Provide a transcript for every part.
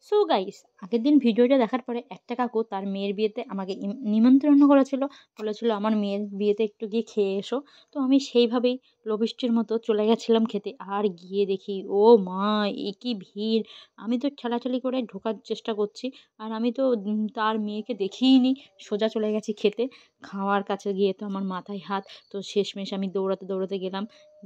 So guys, আগের দিন ভিডিওটা দেখার পরে একটা কাকু তার মেয়ের বিয়েতে আমাকে নিমন্ত্রণ বলেছিল আমার মেয়ের বিয়েতে একটু গিয়ে খেয়ে এসো। তো আমি সেইভাবেই লোভিষ্ঠির মতো চলে গেছিলাম খেতে। আর গিয়ে দেখি ও মা, এ কি ভিড়! আমি তো ঠেলাঠেলি করে ঢোকার চেষ্টা করছি, আর আমি তো তার মেয়েকে দেখিইনি, সোজা চলে গেছি খেতে। খাওয়ার কাছে গিয়ে তো আমার মাথায় হাত। তো শেষমেশ আমি দৌড়াতে দৌড়াতে গেলাম,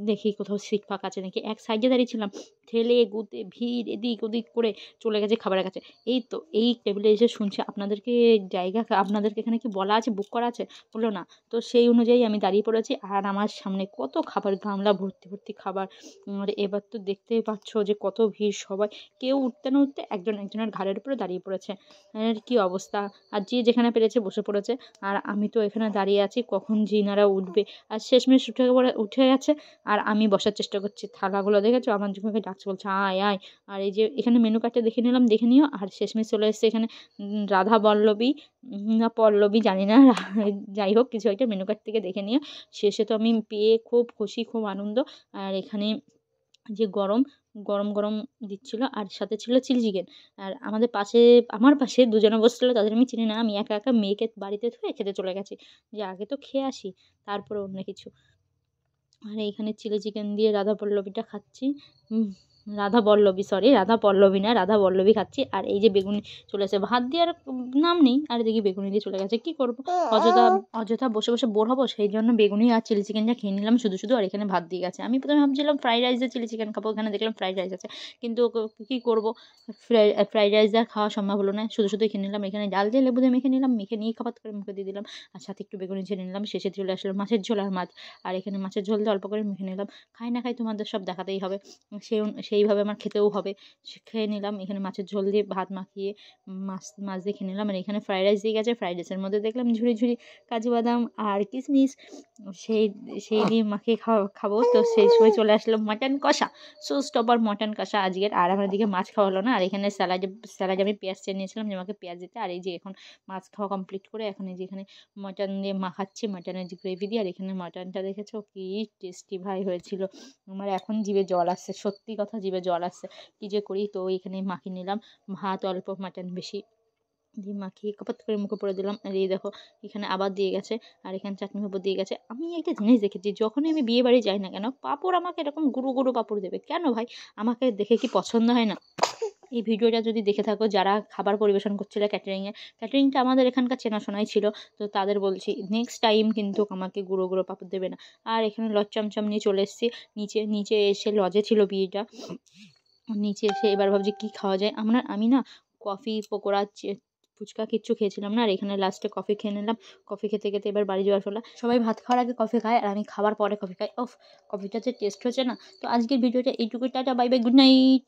দেখি কোথাও সিট ফাঁকা আছে নাকি। এক সাইডে দাঁড়িয়েছিলাম, ঠেলে গুতে ভিড় এদিক ওদিক করে চলে গেছে খাবারের কাছে। এই তো এই টেবিলে এসে শুনছে আপনাদেরকে জায়গা, আপনাদেরকে এখানে কি বলা আছে, বুক করা আছে? বললো না। তো সেই অনুযায়ী আমি দাঁড়িয়ে পড়েছি, আর আমার সামনে কত খাবার, গামলা ভর্তি ভর্তি খাবার। আর এবার তো দেখতেই পাচ্ছ যে কত ভিড়, সবাই কেউ উঠতে না উঠতে একজন একজনের ঘাড়ের উপরে দাঁড়িয়ে পড়েছে। আর কি অবস্থা! আর যে যেখানে পেরেছে বসে পড়েছে, আর আমি তো এখানে দাঁড়িয়ে আছি কখন জিনারা উঠবে। আর শেষমেশ উঠে গেছে, আর আমি বসার চেষ্টা করছি। থালাগুলো দেখেছো আমার যখন ডাকছে, বলছে আয় আয়। আর এই যে এখানে মেনু কার্ডটা দেখে নিলাম, দেখে নিও। আর শেষমেশ চলে এসেছে এখানে রাধা বল্লভী না পল্লবী জানি না, যাই হোক কিছু একটা মেনু কার্ড থেকে দেখে নিও। শেষে তো আমি পেয়ে খুব খুশি, খুব আনন্দ। আর এখানে যে গরম গরম গরম দিচ্ছিল, আর সাথে ছিল চিলি চিকেন। আর আমার পাশে দুজনে বসছিল, তাদের আমি চিনি না। আমি একা একা মেয়েকে বাড়িতে থুয়ে খেতে চলে গেছি, যে আগে তো খেয়ে আসি তারপরে অন্য কিছু। আর এইখানে চিলি চিকেন দিয়ে রাধা পল্লবীটা খাচ্ছি। রাধা পল্লবী না, রাধা পল্লবী খাচ্ছি। আর এই যে বেগুনি চলে আসে, ভাত দিয়ে আর নাম নেই, আর দেখি বেগুনি দিয়ে চলে গেছে। কি করবো, অযথা অযথা বসে বসে বোর হবো, সেই জন্য বেগুনি আর চিলি চিকেনটা খেয়ে নিলাম শুধু শুধু। আর এখানে ভাত দিয়ে গেছে। আমি প্রথমে ভাবছিলাম ফ্রাইড রাইস দিয়ে চিলি চিকেন খাবো, এখানে দেখলাম ফ্রাইড রাইস আছে। কিন্তু কী করবো, ফ্রাইড রাইস আর খাওয়া সম্ভব হলো না, শুধু শুধুই খেয়ে নিলাম। এখানে ডাল দিয়ে লেবু দিয়ে মেখে নিলাম, মেখে নিয়ে খাবার করে মুখে দিয়ে দিলাম। আর সাথে একটু বেগুনি ছেড়ে নিলাম। শেষে চলে আসলো মাছের ঝোল আর মাছ। আর এখানে মাছের ঝোল দিয়ে অল্প করে মেখে নিলাম। খাই না খাই তোমাদের সব দেখাতেই হবে, সেইভাবে আমার খেতেও হবে। খেয়ে নিলাম। এখানে মাছের ঝোল দিয়ে ভাত মাখিয়ে মাছ দিয়ে খেয়ে নিলাম। আর এখানে ফ্রাইড রাইস দিয়ে গেছে, ফ্রাইড রাইসের মধ্যে দেখলাম ঝুড়ি ঝুড়ি কাজু বাদাম আর কিশমিশ, সেই সেই দিয়ে মাখিয়ে খাবো। তো সেই সময় চলে আসলো মাটন কষা, শো স্টপার মাটন কষা আজকের। আর আমার দিকে মাছ খাওয়া হলো না। আর এখানে স্যালাড আমি পেঁয়াজ চেয়ে নিয়েছিলাম যে আমাকে পেঁয়াজ দিতে। আর এই যে এখন মাছ খাওয়া কমপ্লিট করে এখন এই যে এখানে মাটন দিয়ে মাখাচ্ছি, মাটনের যে গ্রেভি দিয়ে। আর এখানে মাটনটা দেখেছো কি টেস্টি ভাই হয়েছিল। আমার এখন জিভে জল আসছে, সত্যি কথা জিভে জল আসছে। কী যে করি। তো এখানে মাখিয়ে নিলাম, ভাত অল্প মাটন বেশি দিয়ে মাখিয়ে কপাত করে মুখে পড়ে দিলাম। আর এই দেখো এখানে আবার দিয়ে গেছে, আর এখানে চাটনি পাঁপড় দিয়ে গেছে। আমি একটা জিনিস দেখেছি, যখনই আমি বিয়ে বাড়ি যাই না কেন, পাঁপড় আমাকে এরকম গুঁড়ো গুঁড়ো পাঁপড় দেবে কেন ভাই? আমাকে দেখে কি পছন্দ হয় না? এই ভিডিওটা যদি দেখে থাকো যারা খাবার পরিবেশন করছিল ক্যাটারিংটা আমাদের এখানকার চেনাশোনাই ছিল, তো তাদের বলছি নেক্সট টাইম কিন্তু আমাকে গুঁড়ো গুঁড়ো পাঁপড় দেবে না। আর এখানে লজ চমচম নিয়ে চলে এসেছি নিচে এসে। লজে ছিল বিয়েটা, নিচে এসে এবার ভাবছি কী খাওয়া যায়। আমি না কফি পকোড়া ফুচকা কিচ্ছু খেয়েছিলাম না। আর এখানে লাস্টে কফি খেয়ে নিলাম। কফি খেতে খেতে এবার বাড়ি যাওয়ার ফলে সবাই ভাত খাওয়ার আগে কফি খায়, আর আমি খাবার পরে কফি খাই। কফিটা যে টেস্ট হচ্ছে না। তো আজকের ভিডিওটা এইটুকু, tata bye bye, good night.